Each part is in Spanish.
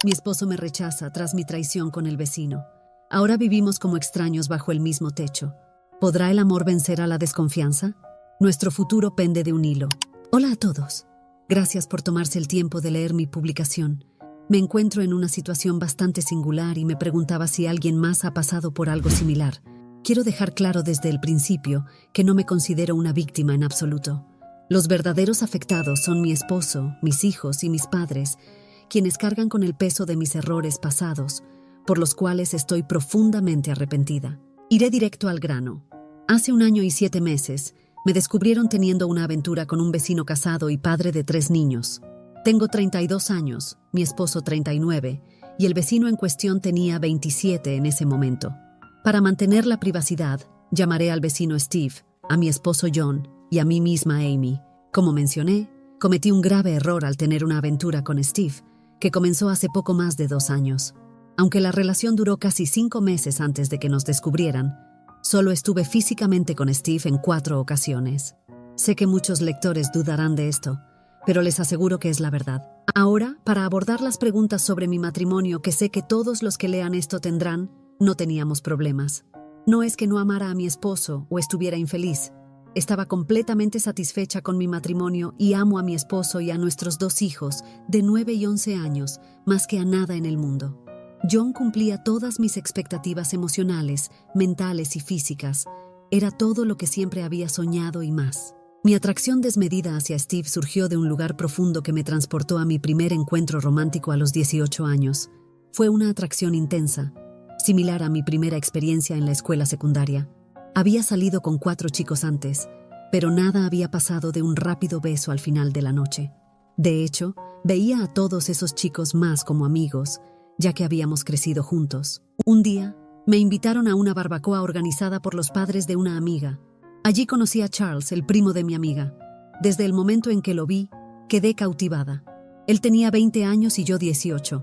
Mi esposo me rechaza tras mi traición con el vecino. Ahora vivimos como extraños bajo el mismo techo. ¿Podrá el amor vencer a la desconfianza? Nuestro futuro pende de un hilo. Hola a todos. Gracias por tomarse el tiempo de leer mi publicación. Me encuentro en una situación bastante singular y me preguntaba si alguien más ha pasado por algo similar. Quiero dejar claro desde el principio que no me considero una víctima en absoluto. Los verdaderos afectados son mi esposo, mis hijos y mis padres, quienes cargan con el peso de mis errores pasados, por los cuales estoy profundamente arrepentida. Iré directo al grano. Hace 1 año y 7 meses, me descubrieron teniendo una aventura con un vecino casado y padre de 3 niños. Tengo 32 años, mi esposo 39, y el vecino en cuestión tenía 27 en ese momento. Para mantener la privacidad, llamaré al vecino Steve, a mi esposo John y a mí misma Amy. Como mencioné, cometí un grave error al tener una aventura con Steve, que comenzó hace poco más de 2 años. Aunque la relación duró casi 5 meses antes de que nos descubrieran, solo estuve físicamente con Steve en 4 ocasiones. Sé que muchos lectores dudarán de esto, pero les aseguro que es la verdad. Ahora, para abordar las preguntas sobre mi matrimonio que sé que todos los que lean esto tendrán, no teníamos problemas. No es que no amara a mi esposo o estuviera infeliz. Estaba completamente satisfecha con mi matrimonio y amo a mi esposo y a nuestros 2 hijos, de 9 y 11 años, más que a nada en el mundo. John cumplía todas mis expectativas emocionales, mentales y físicas. Era todo lo que siempre había soñado y más. Mi atracción desmedida hacia Steve surgió de un lugar profundo que me transportó a mi primer encuentro romántico a los 18 años. Fue una atracción intensa, similar a mi primera experiencia en la escuela secundaria. Había salido con 4 chicos antes, pero nada había pasado de un rápido beso al final de la noche. De hecho, veía a todos esos chicos más como amigos, ya que habíamos crecido juntos. Un día, me invitaron a una barbacoa organizada por los padres de una amiga. Allí conocí a Charles, el primo de mi amiga. Desde el momento en que lo vi, quedé cautivada. Él tenía 20 años y yo 18.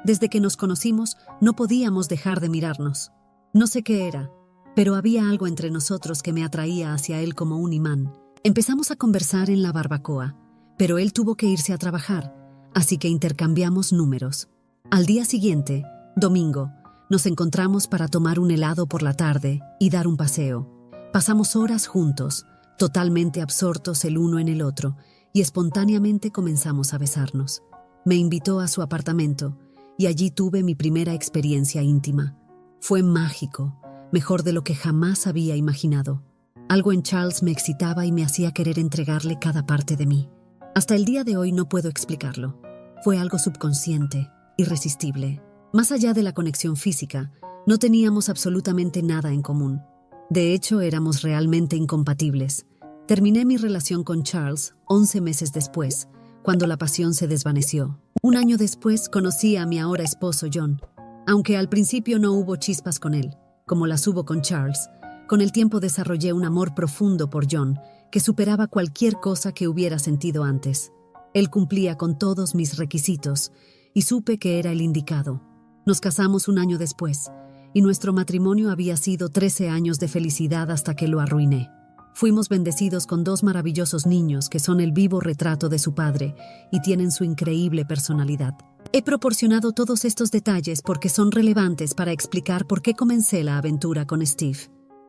Desde que nos conocimos, no podíamos dejar de mirarnos. No sé qué era, pero había algo entre nosotros que me atraía hacia él como un imán. Empezamos a conversar en la barbacoa, pero él tuvo que irse a trabajar, así que intercambiamos números. Al día siguiente, domingo, nos encontramos para tomar un helado por la tarde y dar un paseo. Pasamos horas juntos, totalmente absortos el uno en el otro, y espontáneamente comenzamos a besarnos. Me invitó a su apartamento, y allí tuve mi primera experiencia íntima. Fue mágico, mejor de lo que jamás había imaginado. Algo en Charles me excitaba y me hacía querer entregarle cada parte de mí. Hasta el día de hoy no puedo explicarlo. Fue algo subconsciente, irresistible. Más allá de la conexión física, no teníamos absolutamente nada en común. De hecho, éramos realmente incompatibles. Terminé mi relación con Charles 11 meses después, cuando la pasión se desvaneció. 1 año después conocí a mi ahora esposo John. Aunque al principio no hubo chispas con él, como las hubo con Charles, con el tiempo desarrollé un amor profundo por John, que superaba cualquier cosa que hubiera sentido antes. Él cumplía con todos mis requisitos, y supe que era el indicado. Nos casamos 1 año después, y nuestro matrimonio había sido 13 años de felicidad hasta que lo arruiné. Fuimos bendecidos con 2 maravillosos niños que son el vivo retrato de su padre y tienen su increíble personalidad. He proporcionado todos estos detalles porque son relevantes para explicar por qué comencé la aventura con Steve.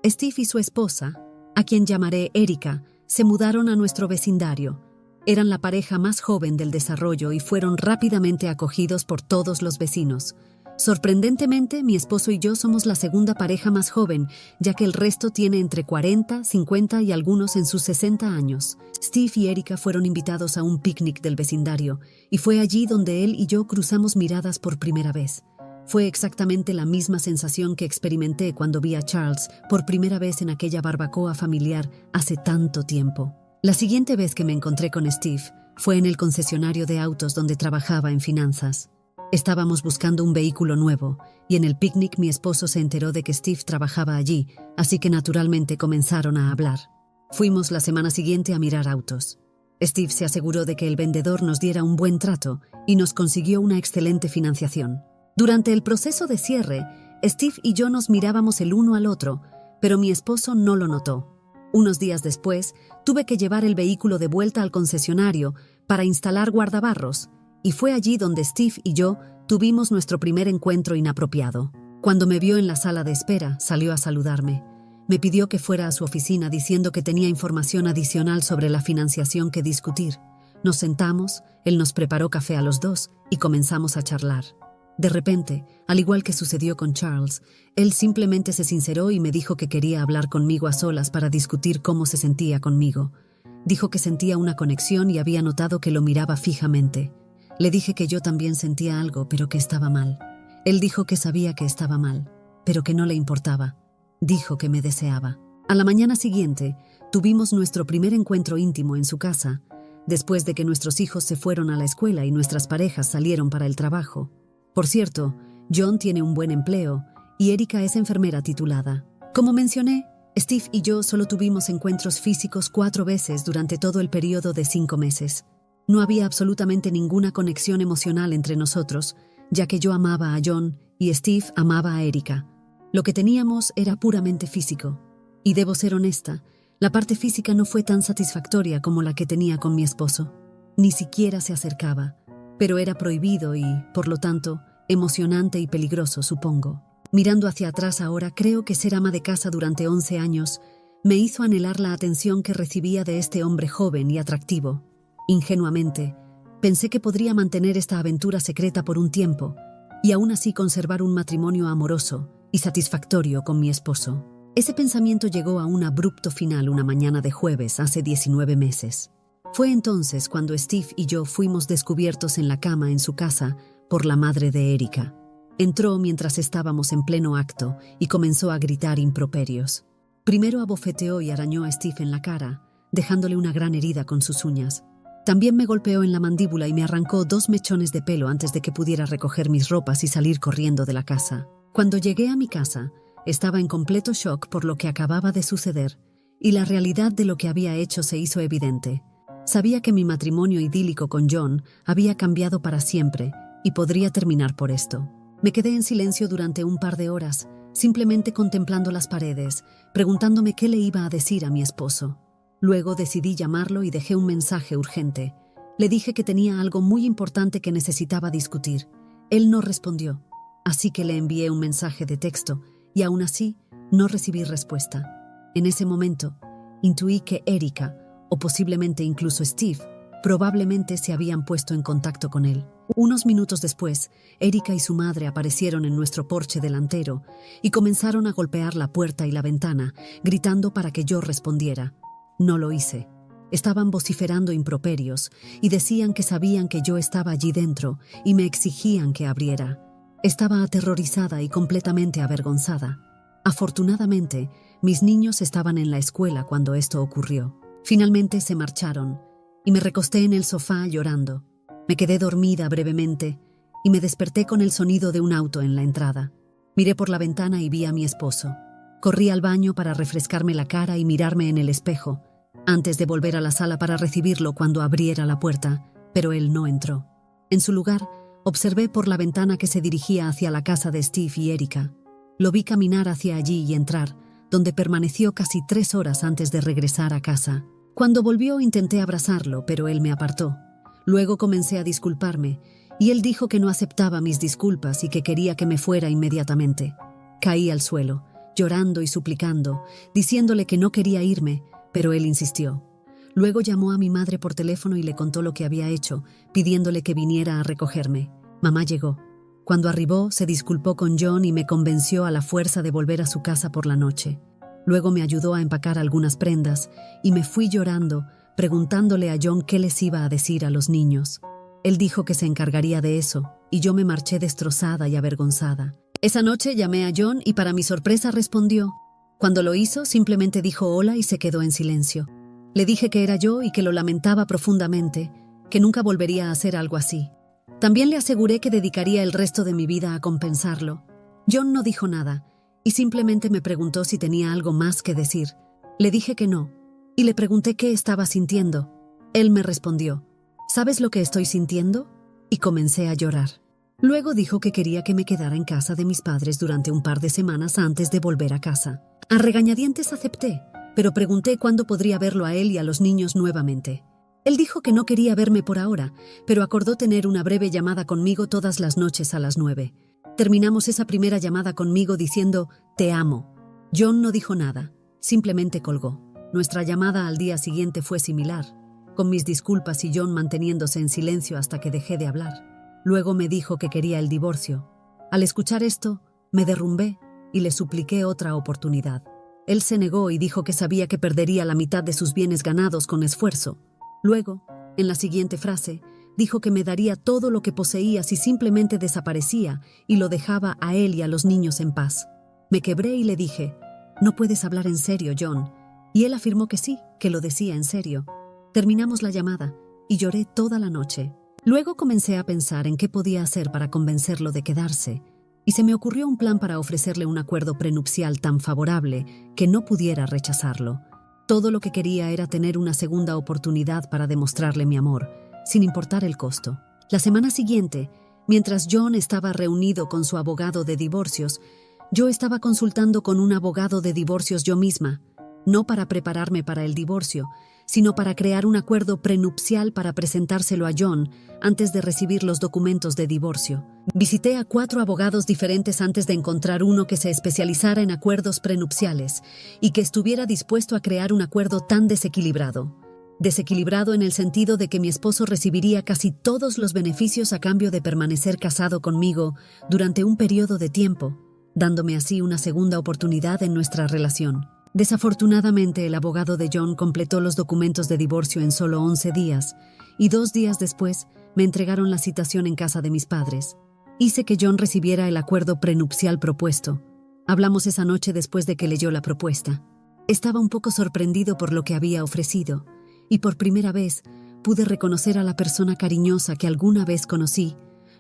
Steve y su esposa, a quien llamaré Erika, se mudaron a nuestro vecindario. Eran la pareja más joven del desarrollo y fueron rápidamente acogidos por todos los vecinos. Sorprendentemente, mi esposo y yo somos la segunda pareja más joven, ya que el resto tiene entre 40, 50 y algunos en sus 60 años. Steve y Erika fueron invitados a un picnic del vecindario, y fue allí donde él y yo cruzamos miradas por primera vez. Fue exactamente la misma sensación que experimenté cuando vi a Charles por primera vez en aquella barbacoa familiar hace tanto tiempo. La siguiente vez que me encontré con Steve fue en el concesionario de autos donde trabajaba en finanzas. Estábamos buscando un vehículo nuevo, y en el picnic mi esposo se enteró de que Steve trabajaba allí, así que naturalmente comenzaron a hablar. Fuimos la semana siguiente a mirar autos. Steve se aseguró de que el vendedor nos diera un buen trato y nos consiguió una excelente financiación. Durante el proceso de cierre, Steve y yo nos mirábamos el uno al otro, pero mi esposo no lo notó. Unos días después, tuve que llevar el vehículo de vuelta al concesionario para instalar guardabarros, y fue allí donde Steve y yo Tuvimos nuestro primer encuentro inapropiado. Cuando me vio en la sala de espera, salió a saludarme. Me pidió que fuera a su oficina diciendo que tenía información adicional sobre la financiación que discutir. Nos sentamos, él nos preparó café a los dos y comenzamos a charlar. De repente, al igual que sucedió con Charles, él simplemente se sinceró y me dijo que quería hablar conmigo a solas para discutir cómo se sentía conmigo. Dijo que sentía una conexión y había notado que lo miraba fijamente. Le dije que yo también sentía algo, pero que estaba mal. Él dijo que sabía que estaba mal, pero que no le importaba. Dijo que me deseaba. A la mañana siguiente, tuvimos nuestro primer encuentro íntimo en su casa, después de que nuestros hijos se fueron a la escuela y nuestras parejas salieron para el trabajo. Por cierto, John tiene un buen empleo y Erika es enfermera titulada. Como mencioné, Steve y yo solo tuvimos encuentros físicos 4 veces durante todo el periodo de 5 meses. No había absolutamente ninguna conexión emocional entre nosotros, ya que yo amaba a John y Steve amaba a Erika. Lo que teníamos era puramente físico. Y debo ser honesta, la parte física no fue tan satisfactoria como la que tenía con mi esposo. Ni siquiera se acercaba. Pero era prohibido y, por lo tanto, emocionante y peligroso, supongo. Mirando hacia atrás ahora, creo que ser ama de casa durante 11 años me hizo anhelar la atención que recibía de este hombre joven y atractivo. Ingenuamente, pensé que podría mantener esta aventura secreta por un tiempo y aún así conservar un matrimonio amoroso y satisfactorio con mi esposo. Ese pensamiento llegó a un abrupto final una mañana de jueves hace 19 meses. Fue entonces cuando Steve y yo fuimos descubiertos en la cama en su casa por la madre de Erika. Entró mientras estábamos en pleno acto y comenzó a gritar improperios. Primero abofeteó y arañó a Steve en la cara, dejándole una gran herida con sus uñas. También me golpeó en la mandíbula y me arrancó 2 mechones de pelo antes de que pudiera recoger mis ropas y salir corriendo de la casa. Cuando llegué a mi casa, estaba en completo shock por lo que acababa de suceder, y la realidad de lo que había hecho se hizo evidente. Sabía que mi matrimonio idílico con John había cambiado para siempre y podría terminar por esto. Me quedé en silencio durante un par de horas, simplemente contemplando las paredes, preguntándome qué le iba a decir a mi esposo. Luego decidí llamarlo y dejé un mensaje urgente. Le dije que tenía algo muy importante que necesitaba discutir. Él no respondió, así que le envié un mensaje de texto y aún así no recibí respuesta. En ese momento, intuí que Erika, o posiblemente incluso Steve, probablemente se habían puesto en contacto con él. Unos minutos después, Erika y su madre aparecieron en nuestro porche delantero y comenzaron a golpear la puerta y la ventana, gritando para que yo respondiera. No lo hice. Estaban vociferando improperios y decían que sabían que yo estaba allí dentro y me exigían que abriera. Estaba aterrorizada y completamente avergonzada. Afortunadamente, mis niños estaban en la escuela cuando esto ocurrió. Finalmente se marcharon y me recosté en el sofá llorando. Me quedé dormida brevemente y me desperté con el sonido de un auto en la entrada. Miré por la ventana y vi a mi esposo. Corrí al baño para refrescarme la cara y mirarme en el espejo, antes de volver a la sala para recibirlo cuando abriera la puerta, pero él no entró. En su lugar, observé por la ventana que se dirigía hacia la casa de Steve y Erika. Lo vi caminar hacia allí y entrar, donde permaneció casi 3 horas antes de regresar a casa. Cuando volvió intenté abrazarlo, pero él me apartó. Luego comencé a disculparme, y él dijo que no aceptaba mis disculpas y que quería que me fuera inmediatamente. Caí al suelo, llorando y suplicando, diciéndole que no quería irme, pero él insistió. Luego llamó a mi madre por teléfono y le contó lo que había hecho, pidiéndole que viniera a recogerme. Mamá llegó. Cuando arribó, se disculpó con John y me convenció a la fuerza de volver a su casa por la noche. Luego me ayudó a empacar algunas prendas y me fui llorando, preguntándole a John qué les iba a decir a los niños. Él dijo que se encargaría de eso, y yo me marché destrozada y avergonzada. Esa noche llamé a John y para mi sorpresa respondió. Cuando lo hizo, simplemente dijo hola y se quedó en silencio. Le dije que era yo y que lo lamentaba profundamente, que nunca volvería a hacer algo así. También le aseguré que dedicaría el resto de mi vida a compensarlo. John no dijo nada, y simplemente me preguntó si tenía algo más que decir. Le dije que no, y le pregunté qué estaba sintiendo. Él me respondió, ¿sabes lo que estoy sintiendo? Y comencé a llorar. Luego dijo que quería que me quedara en casa de mis padres durante un par de semanas antes de volver a casa. A regañadientes acepté, pero pregunté cuándo podría verlo a él y a los niños nuevamente. Él dijo que no quería verme por ahora, pero acordó tener una breve llamada conmigo todas las noches a las 9. Terminamos esa primera llamada conmigo diciendo «Te amo». John no dijo nada, simplemente colgó. Nuestra llamada al día siguiente fue similar, con mis disculpas y John manteniéndose en silencio hasta que dejé de hablar. Luego me dijo que quería el divorcio. Al escuchar esto, me derrumbé y le supliqué otra oportunidad. Él se negó y dijo que sabía que perdería la mitad de sus bienes ganados con esfuerzo. Luego, en la siguiente frase, dijo que me daría todo lo que poseía si simplemente desaparecía y lo dejaba a él y a los niños en paz. Me quebré y le dije, «No puedes hablar en serio, John». Y él afirmó que sí, que lo decía en serio. Terminamos la llamada y lloré toda la noche. Luego comencé a pensar en qué podía hacer para convencerlo de quedarse, y se me ocurrió un plan para ofrecerle un acuerdo prenupcial tan favorable que no pudiera rechazarlo. Todo lo que quería era tener una segunda oportunidad para demostrarle mi amor, sin importar el costo. La semana siguiente, mientras John estaba reunido con su abogado de divorcios, yo estaba consultando con un abogado de divorcios yo misma, no para prepararme para el divorcio, sino para crear un acuerdo prenupcial para presentárselo a John antes de recibir los documentos de divorcio. Visité a 4 abogados diferentes antes de encontrar uno que se especializara en acuerdos prenupciales y que estuviera dispuesto a crear un acuerdo tan desequilibrado. Desequilibrado en el sentido de que mi esposo recibiría casi todos los beneficios a cambio de permanecer casado conmigo durante un periodo de tiempo, dándome así una segunda oportunidad en nuestra relación. Desafortunadamente, el abogado de John completó los documentos de divorcio en solo 11 días, y 2 días después me entregaron la citación en casa de mis padres. Hice que John recibiera el acuerdo prenupcial propuesto. Hablamos esa noche después de que leyó la propuesta. Estaba un poco sorprendido por lo que había ofrecido, y por primera vez pude reconocer a la persona cariñosa que alguna vez conocí,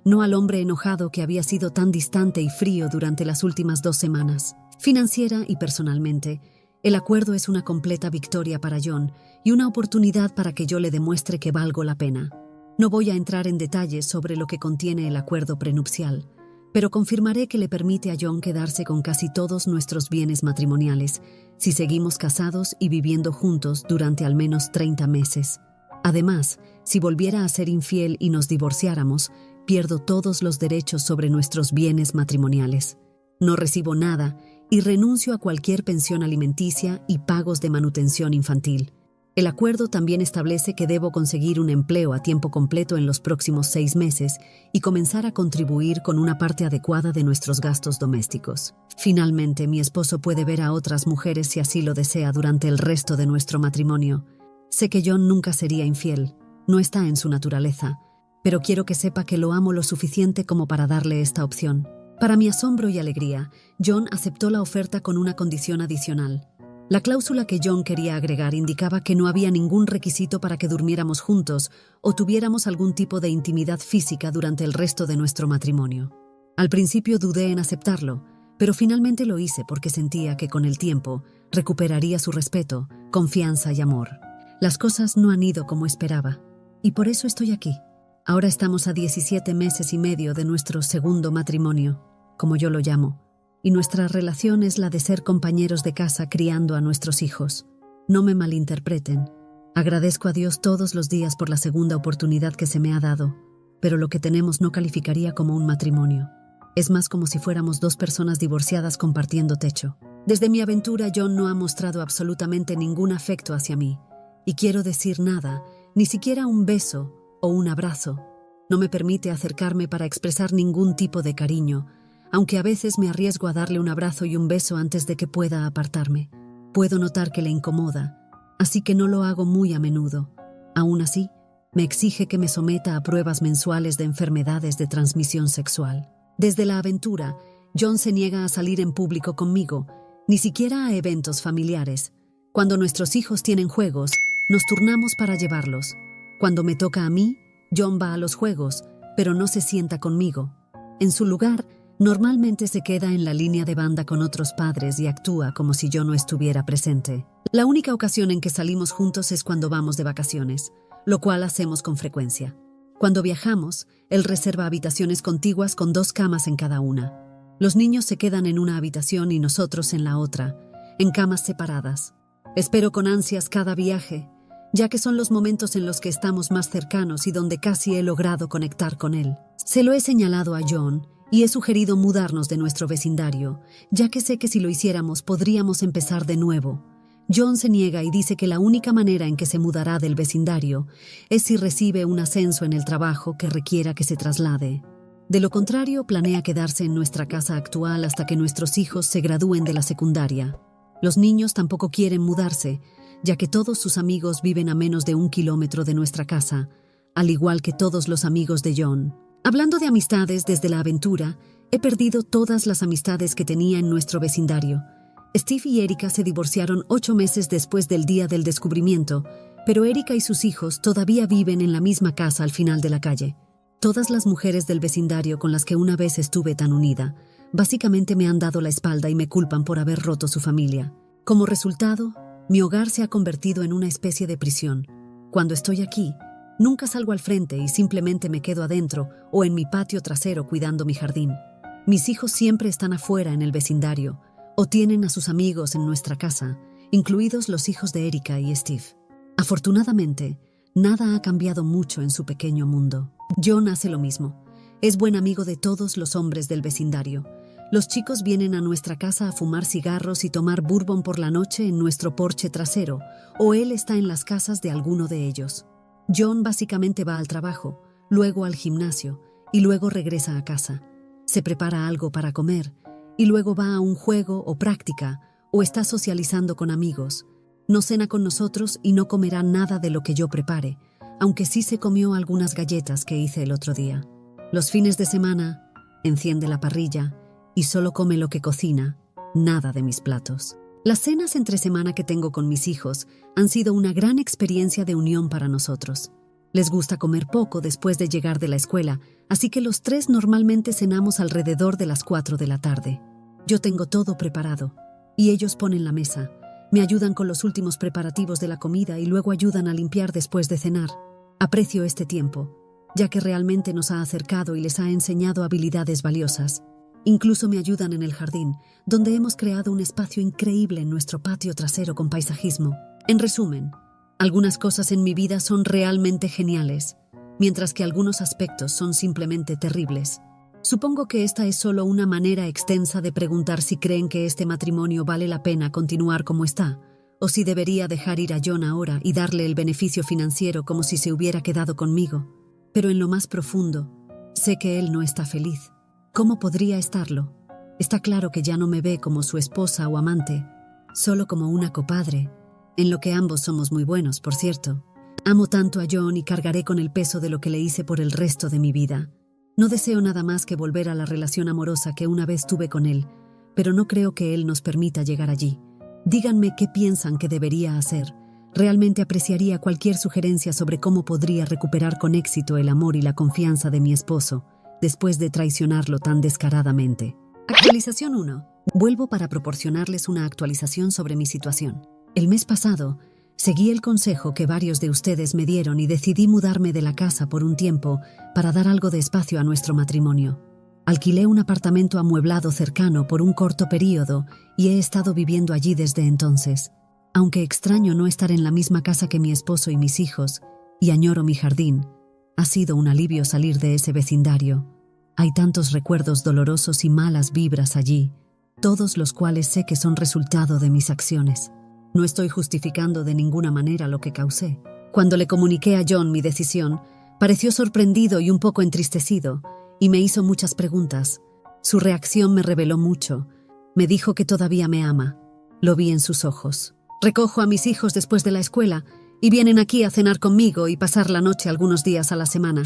no al hombre enojado que había sido tan distante y frío durante las últimas 2 semanas. Financiera y personalmente, el acuerdo es una completa victoria para John y una oportunidad para que yo le demuestre que valgo la pena. No voy a entrar en detalles sobre lo que contiene el acuerdo prenupcial, pero confirmaré que le permite a John quedarse con casi todos nuestros bienes matrimoniales si seguimos casados y viviendo juntos durante al menos 30 meses. Además, si volviera a ser infiel y nos divorciáramos, pierdo todos los derechos sobre nuestros bienes matrimoniales. No recibo nada y renuncio a cualquier pensión alimenticia y pagos de manutención infantil. El acuerdo también establece que debo conseguir un empleo a tiempo completo en los próximos 6 meses y comenzar a contribuir con una parte adecuada de nuestros gastos domésticos. Finalmente, mi esposo puede ver a otras mujeres si así lo desea durante el resto de nuestro matrimonio. Sé que John nunca sería infiel, no está en su naturaleza, pero quiero que sepa que lo amo lo suficiente como para darle esta opción. Para mi asombro y alegría, John aceptó la oferta con una condición adicional. La cláusula que John quería agregar indicaba que no había ningún requisito para que durmiéramos juntos o tuviéramos algún tipo de intimidad física durante el resto de nuestro matrimonio. Al principio dudé en aceptarlo, pero finalmente lo hice porque sentía que con el tiempo recuperaría su respeto, confianza y amor. Las cosas no han ido como esperaba, y por eso estoy aquí. Ahora estamos a 17 meses y medio de nuestro segundo matrimonio, como yo lo llamo, y nuestra relación es la de ser compañeros de casa criando a nuestros hijos. No me malinterpreten. Agradezco a Dios todos los días por la segunda oportunidad que se me ha dado, pero lo que tenemos no calificaría como un matrimonio. Es más como si fuéramos 2 personas divorciadas compartiendo techo. Desde mi aventura, John no ha mostrado absolutamente ningún afecto hacia mí, y quiero decir nada, ni siquiera un beso o un abrazo. No me permite acercarme para expresar ningún tipo de cariño, aunque a veces me arriesgo a darle un abrazo y un beso antes de que pueda apartarme. Puedo notar que le incomoda, así que no lo hago muy a menudo. Aún así, me exige que me someta a pruebas mensuales de enfermedades de transmisión sexual. Desde la aventura, John se niega a salir en público conmigo, ni siquiera a eventos familiares. Cuando nuestros hijos tienen juegos, nos turnamos para llevarlos. Cuando me toca a mí, John va a los juegos, pero no se sienta conmigo. En su lugar, normalmente se queda en la línea de banda con otros padres y actúa como si yo no estuviera presente. La única ocasión en que salimos juntos es cuando vamos de vacaciones, lo cual hacemos con frecuencia. Cuando viajamos, él reserva habitaciones contiguas con 2 camas en cada una. Los niños se quedan en una habitación y nosotros en la otra, en camas separadas. Espero con ansias cada viaje, ya que son los momentos en los que estamos más cercanos y donde casi he logrado conectar con él. Se lo he señalado a John y he sugerido mudarnos de nuestro vecindario, ya que sé que si lo hiciéramos podríamos empezar de nuevo. John se niega y dice que la única manera en que se mudará del vecindario es si recibe un ascenso en el trabajo que requiera que se traslade. De lo contrario, planea quedarse en nuestra casa actual hasta que nuestros hijos se gradúen de la secundaria. Los niños tampoco quieren mudarse, ya que todos sus amigos viven a menos de 1 kilómetro de nuestra casa, al igual que todos los amigos de John. Hablando de amistades desde la aventura, he perdido todas las amistades que tenía en nuestro vecindario. Steve y Erika se divorciaron 8 meses después del día del descubrimiento, pero Erika y sus hijos todavía viven en la misma casa al final de la calle. Todas las mujeres del vecindario con las que una vez estuve tan unida, básicamente me han dado la espalda y me culpan por haber roto su familia. Como resultado, mi hogar se ha convertido en una especie de prisión. Cuando estoy aquí, nunca salgo al frente y simplemente me quedo adentro o en mi patio trasero cuidando mi jardín. Mis hijos siempre están afuera en el vecindario o tienen a sus amigos en nuestra casa, incluidos los hijos de Erika y Steve. Afortunadamente, nada ha cambiado mucho en su pequeño mundo. John hace lo mismo. Es buen amigo de todos los hombres del vecindario. Los chicos vienen a nuestra casa a fumar cigarros y tomar bourbon por la noche en nuestro porche trasero, o él está en las casas de alguno de ellos. John básicamente va al trabajo, luego al gimnasio y luego regresa a casa. Se prepara algo para comer y luego va a un juego o práctica o está socializando con amigos. No cena con nosotros y no comerá nada de lo que yo prepare, aunque sí se comió algunas galletas que hice el otro día. Los fines de semana, enciende la parrilla y solo come lo que cocina, nada de mis platos. Las cenas entre semana que tengo con mis hijos han sido una gran experiencia de unión para nosotros. Les gusta comer poco después de llegar de la escuela, así que los 3 normalmente cenamos alrededor de las 4 de la tarde. Yo tengo todo preparado, y ellos ponen la mesa. Me ayudan con los últimos preparativos de la comida y luego ayudan a limpiar después de cenar. Aprecio este tiempo, ya que realmente nos ha acercado y les ha enseñado habilidades valiosas. Incluso me ayudan en el jardín, donde hemos creado un espacio increíble en nuestro patio trasero con paisajismo. En resumen, algunas cosas en mi vida son realmente geniales, mientras que algunos aspectos son simplemente terribles. Supongo que esta es solo una manera extensa de preguntar si creen que este matrimonio vale la pena continuar como está, o si debería dejar ir a John ahora y darle el beneficio financiero como si se hubiera quedado conmigo. Pero en lo más profundo, sé que él no está feliz. ¿Cómo podría estarlo? Está claro que ya no me ve como su esposa o amante, solo como una copadre, en lo que ambos somos muy buenos, por cierto. Amo tanto a John y cargaré con el peso de lo que le hice por el resto de mi vida. No deseo nada más que volver a la relación amorosa que una vez tuve con él, pero no creo que él nos permita llegar allí. Díganme qué piensan que debería hacer. Realmente apreciaría cualquier sugerencia sobre cómo podría recuperar con éxito el amor y la confianza de mi esposo, después de traicionarlo tan descaradamente. Actualización 1. Vuelvo para proporcionarles una actualización sobre mi situación. El mes pasado, seguí el consejo que varios de ustedes me dieron y decidí mudarme de la casa por un tiempo para dar algo de espacio a nuestro matrimonio. Alquilé un apartamento amueblado cercano por un corto período y he estado viviendo allí desde entonces. Aunque extraño no estar en la misma casa que mi esposo y mis hijos, y añoro mi jardín, ha sido un alivio salir de ese vecindario. Hay tantos recuerdos dolorosos y malas vibras allí, todos los cuales sé que son resultado de mis acciones. No estoy justificando de ninguna manera lo que causé. Cuando le comuniqué a John mi decisión, pareció sorprendido y un poco entristecido, y me hizo muchas preguntas. Su reacción me reveló mucho. Me dijo que todavía me ama. Lo vi en sus ojos. Recojo a mis hijos después de la escuela y vienen aquí a cenar conmigo y pasar la noche algunos días a la semana.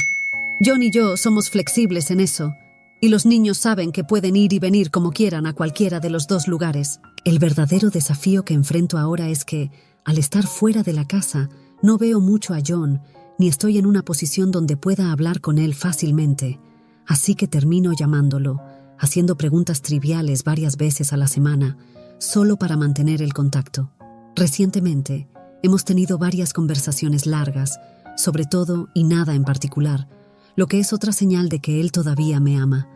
John y yo somos flexibles en eso, y los niños saben que pueden ir y venir como quieran a cualquiera de los 2 lugares. El verdadero desafío que enfrento ahora es que, al estar fuera de la casa, no veo mucho a John, ni estoy en una posición donde pueda hablar con él fácilmente. Así que termino llamándolo, haciendo preguntas triviales varias veces a la semana, solo para mantener el contacto. Recientemente, hemos tenido varias conversaciones largas, sobre todo y nada en particular, lo que es otra señal de que él todavía me ama.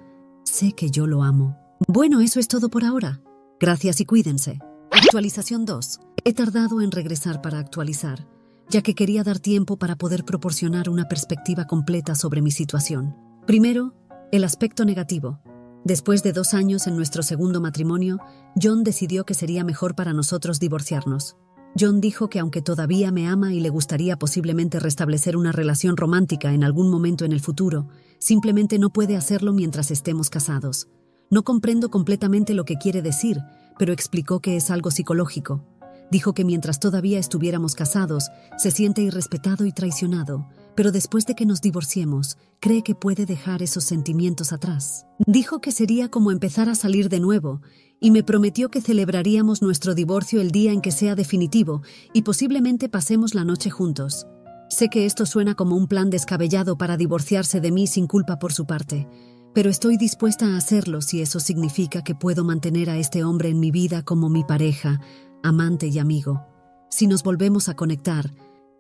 Sé que yo lo amo. Bueno, eso es todo por ahora. Gracias y cuídense. Actualización 2. He tardado en regresar para actualizar, ya que quería dar tiempo para poder proporcionar una perspectiva completa sobre mi situación. Primero, el aspecto negativo. Después de 2 años en nuestro segundo matrimonio, John decidió que sería mejor para nosotros divorciarnos. John dijo que aunque todavía me ama y le gustaría posiblemente restablecer una relación romántica en algún momento en el futuro, simplemente no puede hacerlo mientras estemos casados. No comprendo completamente lo que quiere decir, pero explicó que es algo psicológico. Dijo que mientras todavía estuviéramos casados, se siente irrespetado y traicionado, pero después de que nos divorciemos, cree que puede dejar esos sentimientos atrás. Dijo que sería como empezar a salir de nuevo, y me prometió que celebraríamos nuestro divorcio el día en que sea definitivo y posiblemente pasemos la noche juntos. Sé que esto suena como un plan descabellado para divorciarse de mí sin culpa por su parte, pero estoy dispuesta a hacerlo si eso significa que puedo mantener a este hombre en mi vida como mi pareja, amante y amigo. Si nos volvemos a conectar,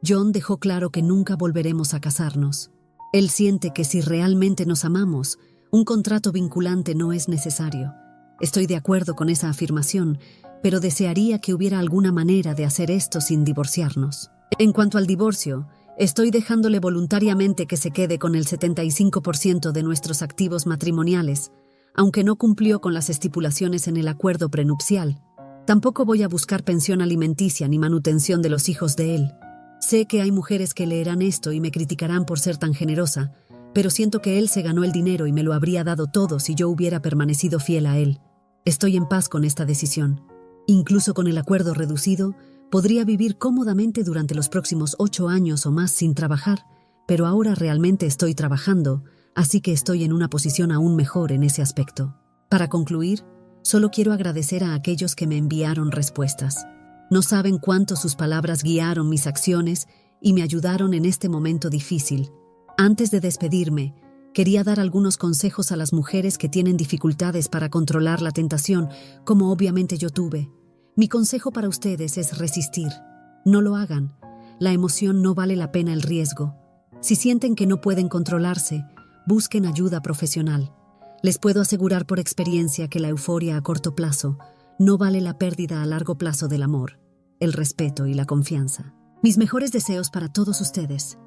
John dejó claro que nunca volveremos a casarnos. Él siente que si realmente nos amamos, un contrato vinculante no es necesario. Estoy de acuerdo con esa afirmación, pero desearía que hubiera alguna manera de hacer esto sin divorciarnos. En cuanto al divorcio, estoy dejándole voluntariamente que se quede con el 75% de nuestros activos matrimoniales, aunque no cumplió con las estipulaciones en el acuerdo prenupcial. Tampoco voy a buscar pensión alimenticia ni manutención de los hijos de él. Sé que hay mujeres que leerán esto y me criticarán por ser tan generosa, pero siento que él se ganó el dinero y me lo habría dado todo si yo hubiera permanecido fiel a él. Estoy en paz con esta decisión. Incluso con el acuerdo reducido, podría vivir cómodamente durante los próximos 8 años o más sin trabajar, pero ahora realmente estoy trabajando, así que estoy en una posición aún mejor en ese aspecto. Para concluir, solo quiero agradecer a aquellos que me enviaron respuestas. No saben cuánto sus palabras guiaron mis acciones y me ayudaron en este momento difícil. Antes de despedirme, quería dar algunos consejos a las mujeres que tienen dificultades para controlar la tentación, como obviamente yo tuve. Mi consejo para ustedes es resistir. No lo hagan. La emoción no vale la pena el riesgo. Si sienten que no pueden controlarse, busquen ayuda profesional. Les puedo asegurar por experiencia que la euforia a corto plazo no vale la pérdida a largo plazo del amor, el respeto y la confianza. Mis mejores deseos para todos ustedes.